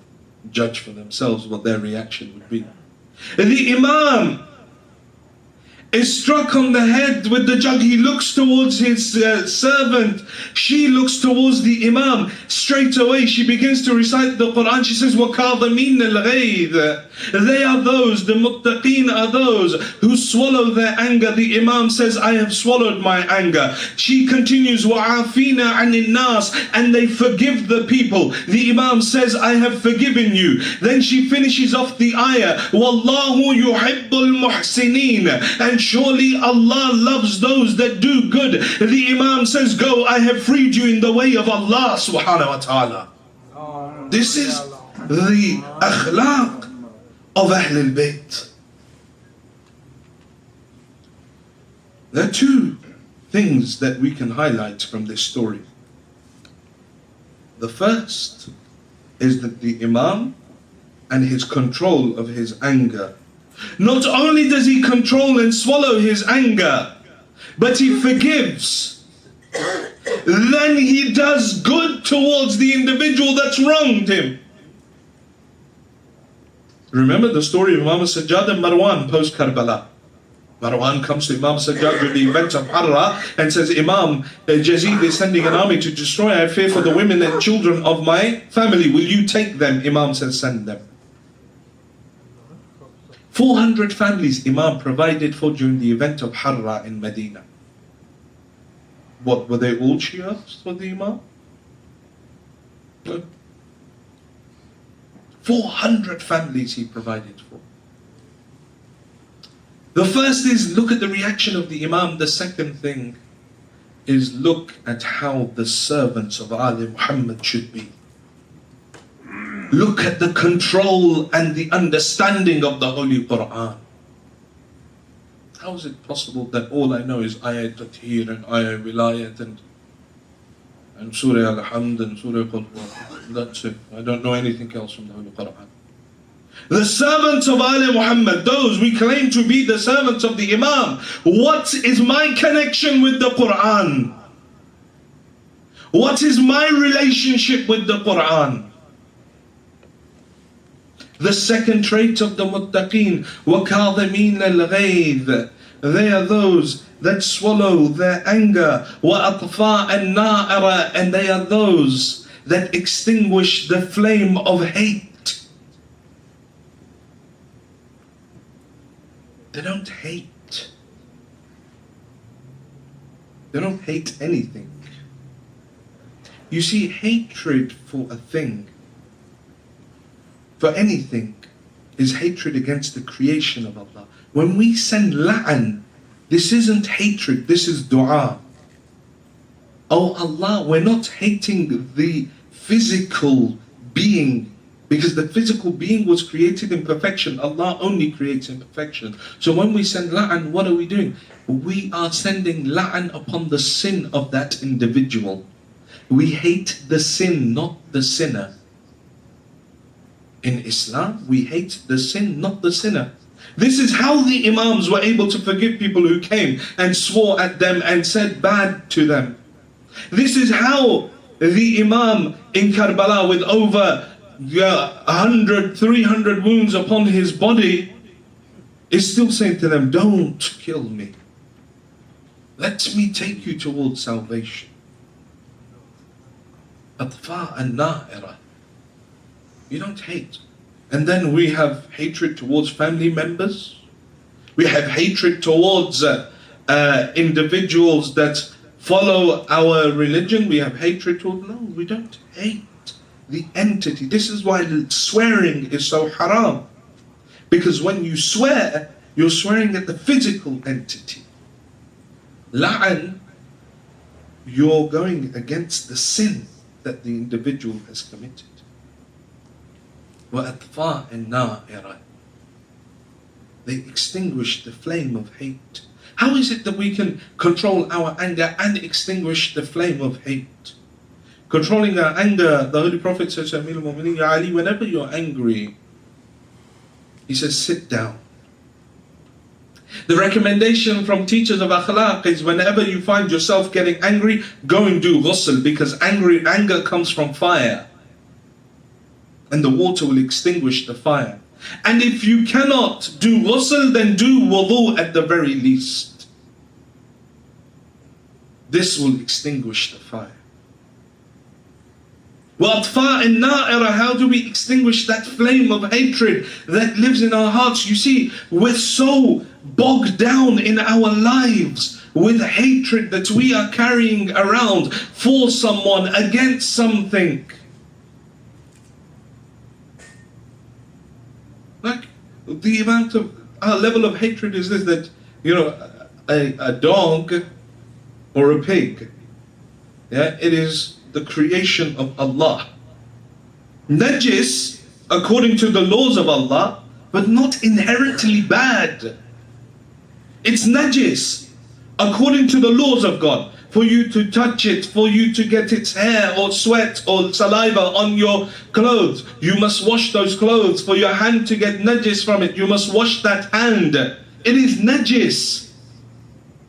judge for themselves what their reaction would be. The Imam is struck on the head with the jug. He looks towards his servant. She looks towards the Imam. Straight away she begins to recite the Quran. She says, وَكَاظِمِينَ الْغَيْظَ. They are those, the muttaqeen are those who swallow their anger. The Imam says, I have swallowed my anger. She continues, وَعَافِينَ عَنِ النَّاسِ. And they forgive the people. The Imam says, I have forgiven you. Then she finishes off the ayah, وَاللَّهُ يُحِبُّ الْمُحْسِنِينَ. And surely Allah loves those that do good. The Imam says, go, I have freed you in the way of Allah subhanahu wa ta'ala. This is the akhlaq of Ahlul Bayt. There are two things that we can highlight from this story. The first is that the Imam and his control of his anger. Not only does he control and swallow his anger, but he forgives. Then he does good towards the individual that's wronged him. Remember the story of Imam Sajjad and Marwan post Karbala. Marwan comes to Imam Sajjad with the event of Harra and says, Imam, Yazid is sending an army to destroy. I fear for the women and children of my family. Will you take them? Imam says, send them. 400 families Imam provided for during the event of Harra in Medina. What, were they all Shias for the Imam? No. 400 families he provided for. The first is look at the reaction of the Imam. The second thing is look at how the servants of Ali Muhammad should be. Look at the control and the understanding of the Holy Quran. How is it possible that all I know is Ayat Tathir and Ayat Wilayat and Surah Al-Hamd and Surah Qudwa? That's it. I don't know anything else from the Holy Quran. The servants of Ali Muhammad, those we claim to be the servants of the Imam, what is my connection with the Quran? What is my relationship with the Quran? The second trait of the muttaqeen, وَكَاظِمِينَ الْغَيْظَ. They are those that swallow their anger. وَأَطْفَاءَ النَّارَ. And they are those that extinguish the flame of hate. They don't hate. They don't hate anything. You see, hatred for a thing, for anything, is hatred against the creation of Allah. When we send la'an, this isn't hatred, this is dua. Oh Allah, we're not hating the physical being, because the physical being was created in perfection. Allah only creates in perfection. So when we send la'an, what are we doing? We are sending la'an upon the sin of that individual. We hate the sin, not the sinner. In Islam, we hate the sin, not the sinner. This is how the Imams were able to forgive people who came and swore at them and said bad to them. This is how the Imam in Karbala, with over 100, 300 wounds upon his body, is still saying to them, don't kill me. Let me take you towards salvation. Atfa an-na'ira. You don't hate. And then we have hatred towards family members. We have hatred towards individuals that follow our religion. We have hatred towards, no, we don't hate the entity. This is why swearing is so haram. Because when you swear, you're swearing at the physical entity. La'an, you're going against the sin that the individual has committed. وَأَطْفَاءٍ نَائِرَةٍ. They extinguish the flame of hate. How is it that we can control our anger and extinguish the flame of hate? Controlling our anger, the Holy Prophet says to Amir al-Mu'mineen, Ya Ali, whenever you're angry, he says, sit down. The recommendation from teachers of Akhlaq is whenever you find yourself getting angry, go and do ghusl, because anger comes from fire. And the water will extinguish the fire. And if you cannot do ghusl, then do wudu at the very least. This will extinguish the fire. وَأَطْفَاءٍ نَائِرَةٍ. How do we extinguish that flame of hatred that lives in our hearts? You see, we're so bogged down in our lives with hatred that we are carrying around for someone, against something. Like, the amount of, our level of hatred is this, that, you know, a dog or a pig, yeah, it is the creation of Allah. Najis, according to the laws of Allah, but not inherently bad. It's najis, according to the laws of God. For you to touch it, for you to get its hair or sweat or saliva on your clothes, you must wash those clothes. For your hand to get najis from it, you must wash that hand. It is najis,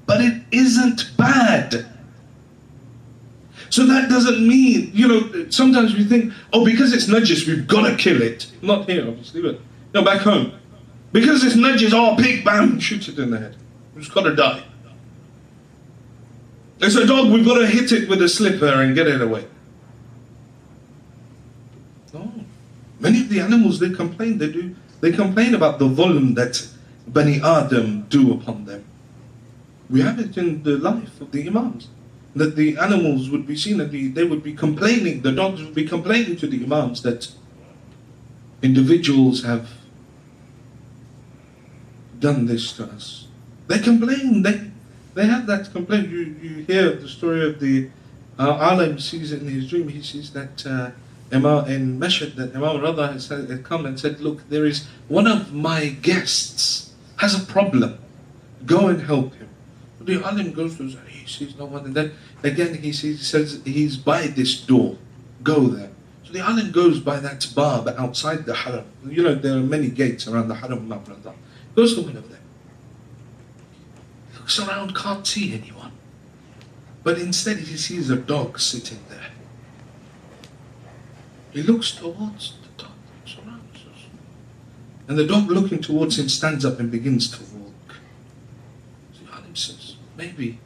but it isn't bad. So that doesn't mean, you know, sometimes we think, oh, because it's najis, we've got to kill it. Not here, obviously, but no, back home. Because it's najis, oh, pig, bam, shoots it in the head. It's got to die. It's a dog, we've got to hit it with a slipper and get it away. No. Many of the animals, they complain, they complain about the dhulm that Bani Adam do upon them. We have it in the life of the Imams. That the animals would be seen, and they would be complaining, the dogs would be complaining to the Imams that individuals have done this to us. They complain, they have that complaint. You hear the story of the Alim sees it in his dream. He sees that Imam in Mashhad, that Imam Rada had come and said, look, there is one of my guests has a problem. Go and help him. The Alim goes to, he sees no one, and then again he says he's by this door. Go there. So the Alim goes by that bar, but outside the Haram. You know, there are many gates around the Haram. Goes to one of them. Looks around, can't see anyone. But instead he sees a dog sitting there. He looks towards the dog, looks around. And the dog, looking towards him, stands up and begins to walk. So the Alim says, maybe.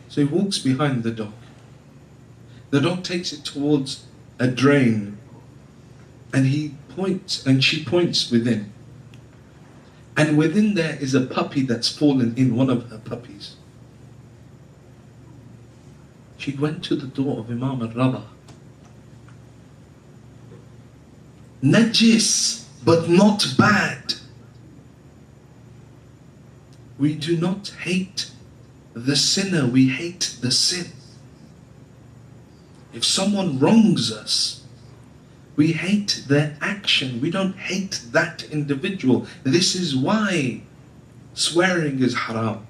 So he walks behind the dog. The dog takes it towards a drain, and he points, and she points within. And within there is a puppy that's fallen in, one of her puppies. She went to the door of Imam al-Rada. Najis, but not bad. We do not hate the sinner, we hate the sin. If someone wrongs us, We hate their action. We don't hate that individual. This is why swearing is haram.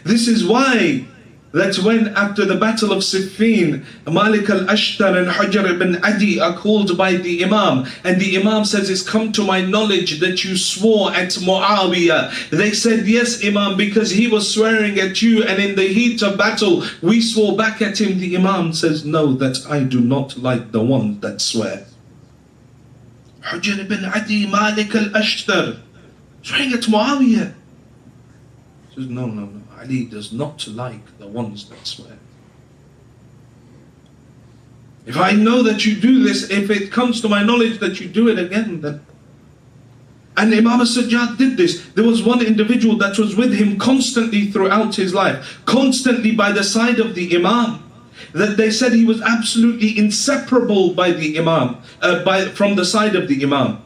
This is why that when after the battle of Siffin, Malik al-Ashtar and Hajar ibn Adi are called by the Imam, and the Imam says, it's come to my knowledge that you swore at Muawiyah. They said, yes, Imam, because he was swearing at you, and in the heat of battle we swore back at him. The Imam says, no, that I do not like the one that swear. Hajar ibn Adi, Malik al-Ashtar, swearing at Muawiyah. He says, no. Ali does not like the ones that swear. If I know that you do this, if it comes to my knowledge that you do it again, then... And Imam al-Sajjad did this. There was one individual that was with him constantly throughout his life, constantly by the side of the Imam, that they said he was absolutely inseparable by the Imam, from the side of the Imam.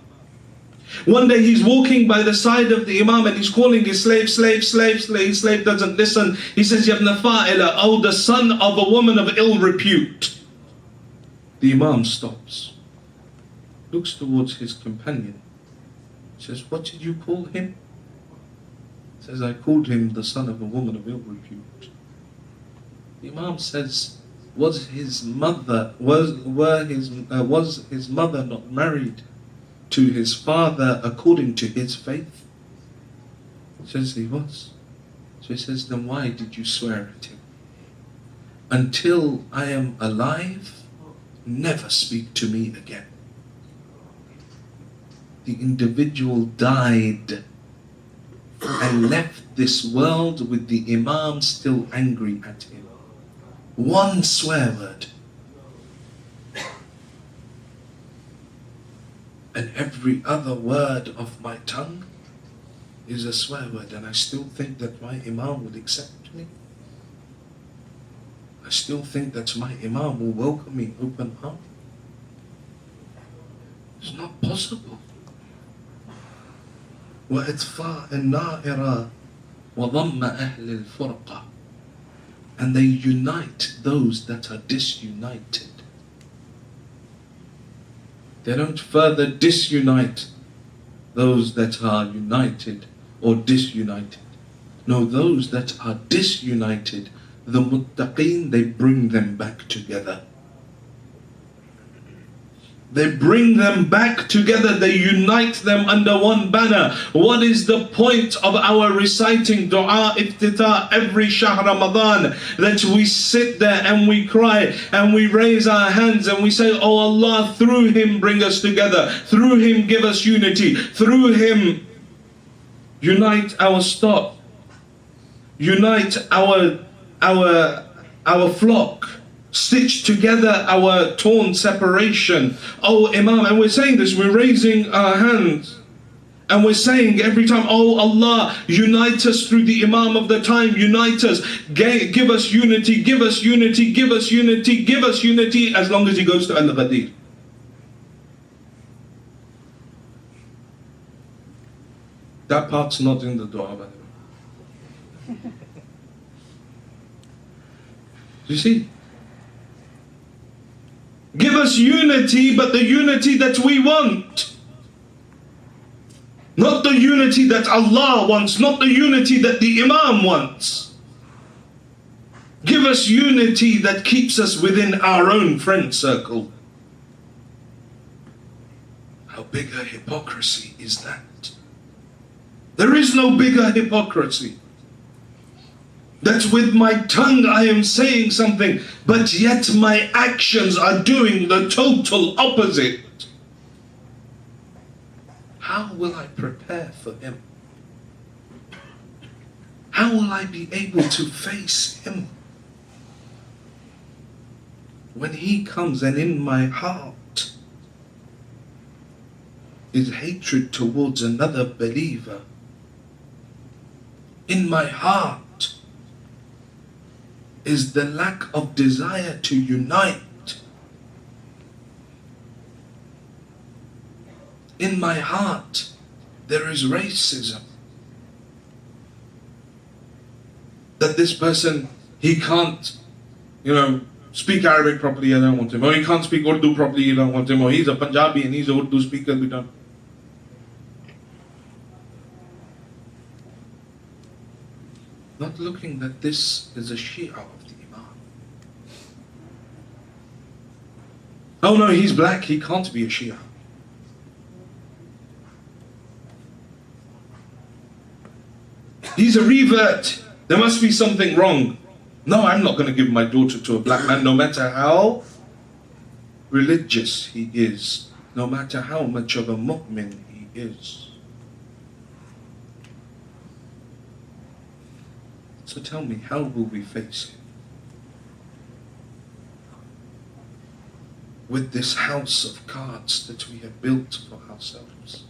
One day he's walking by the side of the Imam and he's calling his slave. His slave doesn't listen. He says, Yabna Fa'ila, oh, the son of a woman of ill repute. The Imam stops, looks towards his companion, says, what did you call him? He says, I called him the son of a woman of ill repute. The Imam says, was his mother not married to his father according to his faith? He says he was. So he says, then why did you swear at him? Until I am alive, never speak to me again. The individual died and left this world with the Imam still angry at him. One swear word. And every other word of my tongue is a swear word, and I still think that my Imam will accept me. I still think that my Imam will welcome me open arms. It's not possible. وَإِطْفَاءِ النَّائِرَ وَضَمَّ أَهْلِ الْفُرْقَةِ. And they unite those that are disunited. They don't further disunite those that are united or disunited. No, those that are disunited, the muttaqeen, they bring them back together. They bring them back together, they unite them under one banner. What is the point of our reciting dua iftitah every Shahr Ramadan? That we sit there and we cry and we raise our hands and we say, oh Allah, through him bring us together, through him give us unity, through him unite our stock, unite our flock, stitch together our torn separation. Oh Imam, and we're saying this, we're raising our hands and we're saying every time, oh Allah, unite us through the Imam of the time, unite us, give us unity, give us unity, give us unity, give us unity, as long as he goes to Al-Ghadir. That part's not in the dua, by the way. You see? Give us unity, but the unity that we want. Not the unity that Allah wants, not the unity that the Imam wants. Give us unity that keeps us within our own friend circle. How big a hypocrisy is that? There is no bigger hypocrisy. That with my tongue I am saying something, but yet my actions are doing the total opposite. How will I prepare for him? How will I be able to face him? When he comes and in my heart is hatred towards another believer, in my heart is the lack of desire to unite. In my heart, there is racism. That this person, he can't, speak Arabic properly, I don't want him. Or he can't speak Urdu properly, you don't want him. Or he's a Punjabi and he's a Urdu speaker, we don't. Not looking that this is a Shia of the Imam. Oh no, he's black, he can't be a Shia. He's a revert. There must be something wrong. No, I'm not going to give my daughter to a black man, no matter how religious he is, no matter how much of a mu'min he is. So tell me, how will we face it? With this house of cards that we have built for ourselves.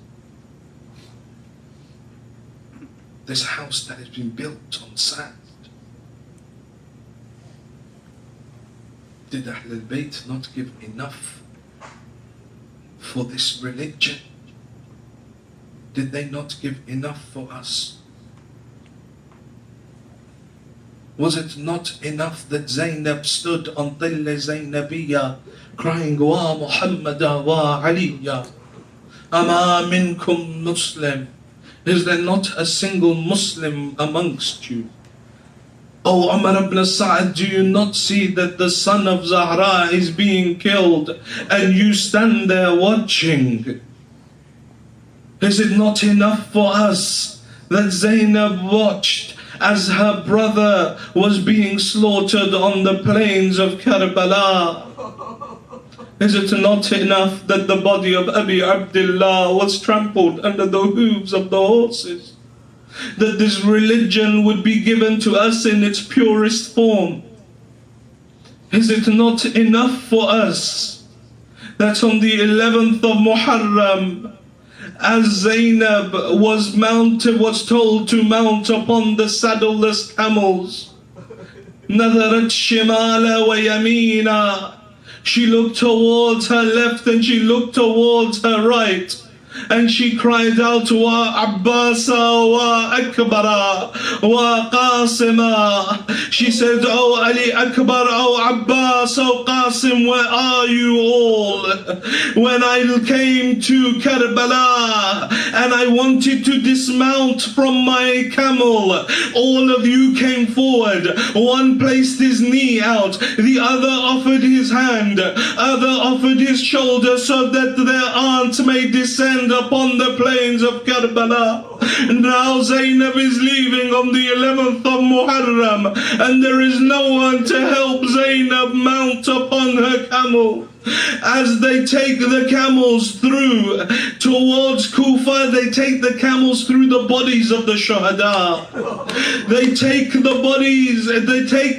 This house that has been built on sand. Did Ahl al-Bayt not give enough for this religion? Did they not give enough for us? Was it not enough that Zainab stood on Till Zainabiyya crying, Wa Muhammada wa Aliya, Ama minkum Muslim? Is there not a single Muslim amongst you? Oh Umar ibn Sa'ad, do you not see that the son of Zahra is being killed and you stand there watching? Is it not enough for us that Zainab watched as her brother was being slaughtered on the plains of Karbala? Is it not enough that the body of Abi Abdullah was trampled under the hooves of the horses? That this religion would be given to us in its purest form? Is it not enough for us that on the 11th of Muharram, as Zainab was told to mount upon the saddleless camels, نظرت شمال ويمينا, she looked towards her left and she looked towards her right, and she cried out, Wa Abbasa wa Akbara wa Qasima. She said, Oh Ali Akbar, oh Abbas, oh Qasim, where are you all? When I came to Karbala and I wanted to dismount from my camel, all of you came forward. One placed his knee out, the other offered his hand, other offered his shoulder, so that their aunt may descend upon the plains of Karbala. Now Zainab is leaving on the 11th of Muharram, and there is no one to help Zainab mount upon her camel. As they take the camels through towards Kufa, they take the camels through the bodies of the shuhada. They take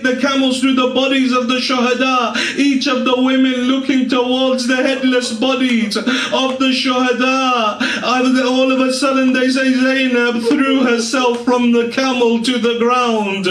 the camels through the bodies of the shuhada. Each of the women looking towards the headless bodies of the shuhada. All of a sudden they say Zainab threw herself from the camel to the ground.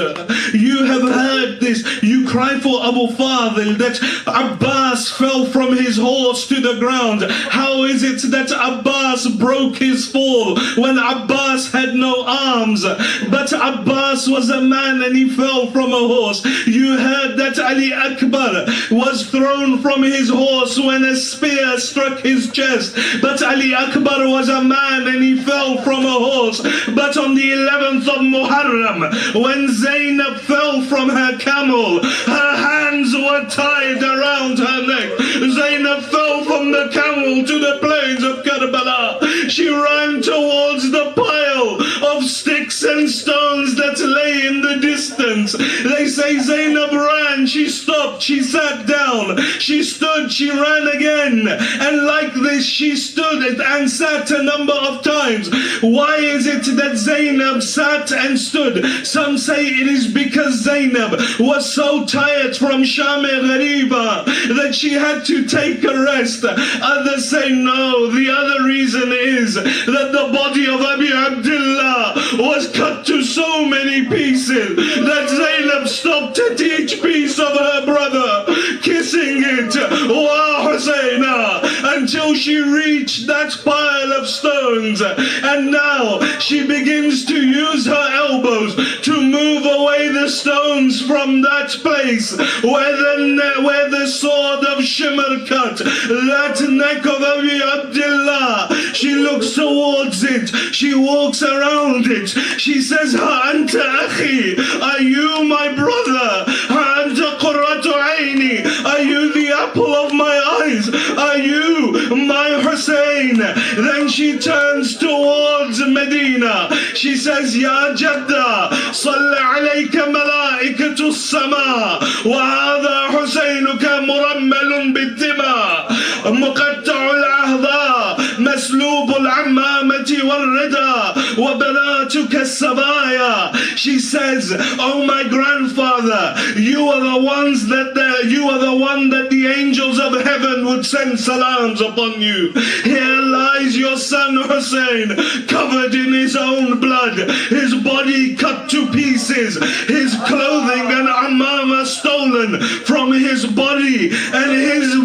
You have heard this. You cry for Abu Fadil that Abbas fell from his horse to the ground. How is it that Abbas broke his fall when Abbas had no arms? But Abbas was a man and he fell from a horse. You heard that Ali Akbar was thrown from his horse when a spear struck his chest. But Ali Akbar was a man and he fell from a horse. But on the 11th of Muharram, when Zainab fell from her camel, her hands were tied around her neck. Zainab fell from the camel to the plains of Karbala. She ran towards the pile of sticks and stones that lay in the distance. They say Zainab ran, she stopped, she sat down, she stood, she ran again. And like this, she stood and sat a number of times. Why is it that Zainab sat and stood? Some say it is because Zainab was so tired from Sham-e Ghariba that she had to take a rest. Others say no, the other reason is that the body of Abi Abdullah was cut to so many pieces that Zainab stopped at each piece of her brother, kissing it, Wa Husayna, until she reached that pile of stones. And now she begins to use her elbows to move away away the stones from that place where the sword of Shimr cut, that neck of Abi Abdullah. She looks towards it, she walks around it, she says, Ha anta akhi, are you my brother? Ha anta qurratu aini, are you the apple of my eyes? Are you my Hussein? Then she turns towards Medina. She says, Ya Jadda, Salla alayka malaikatu as-sama, wa hadha Husainuka murammalun bid-dima, muqatta'u al-ahda, maslub al-ammamati wal-rida, wa banatuka as-sabaya. She says, oh my grandfather, you are the one that the angels of heaven would send salams upon you. Here lies your son Hussein, covered in his own blood, his body cut to pieces, his clothing and ammama stolen from his body, and his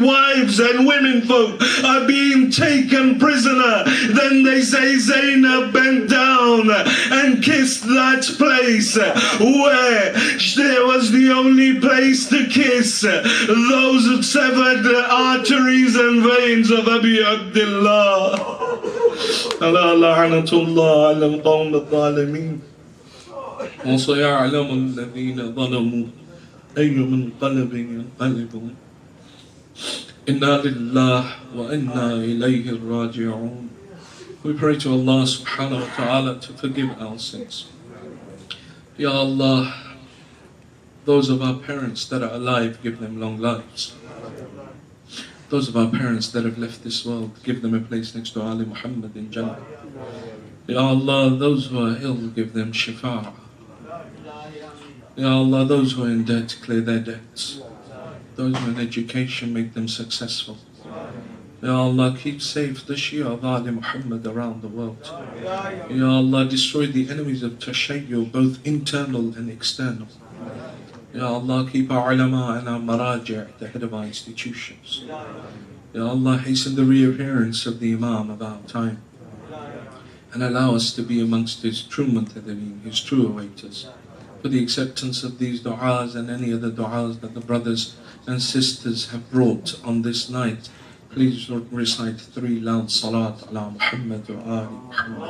wives and women folk are being taken prisoner. Then they say Zainab bent down and kissed that place where there was the only place to kiss, those severed arteries and veins of Abi Abdullah. Allah la'anatullah ala al-qawm al-zalimin. وَسَيَعْلَمُ الَّذِينَ ظَلَمُوا أَيُّ مُنْقَلَبٍ يَنْقَلِبُونَ. Inna lillah wa inna ilayhi raji'un. We pray to Allah subhanahu wa ta'ala to forgive our sins. Ya Allah, those of our parents that are alive, give them long lives. Those of our parents that have left this world, give them a place next to Ali Muhammad in Jannah. Ya Allah, those who are ill, give them shifa'ah. Ya Allah, those who are in debt, clear their debts. Those who are in education, make them successful. Ya Allah, keep safe the Shia of Ali Muhammad around the world. Ya Allah, destroy the enemies of Tashayyu, both internal and external. Ya Allah, keep our ulama and our maraji' at the head of our institutions. Ya Allah, hasten the reappearance of the Imam of our time, and allow us to be amongst his true muntadhireen, his true awaiters. For the acceptance of these du'as and any other du'as that the brothers and sisters have brought on this night, please recite 3 loud salat ala Muhammad wa ali Muhammad.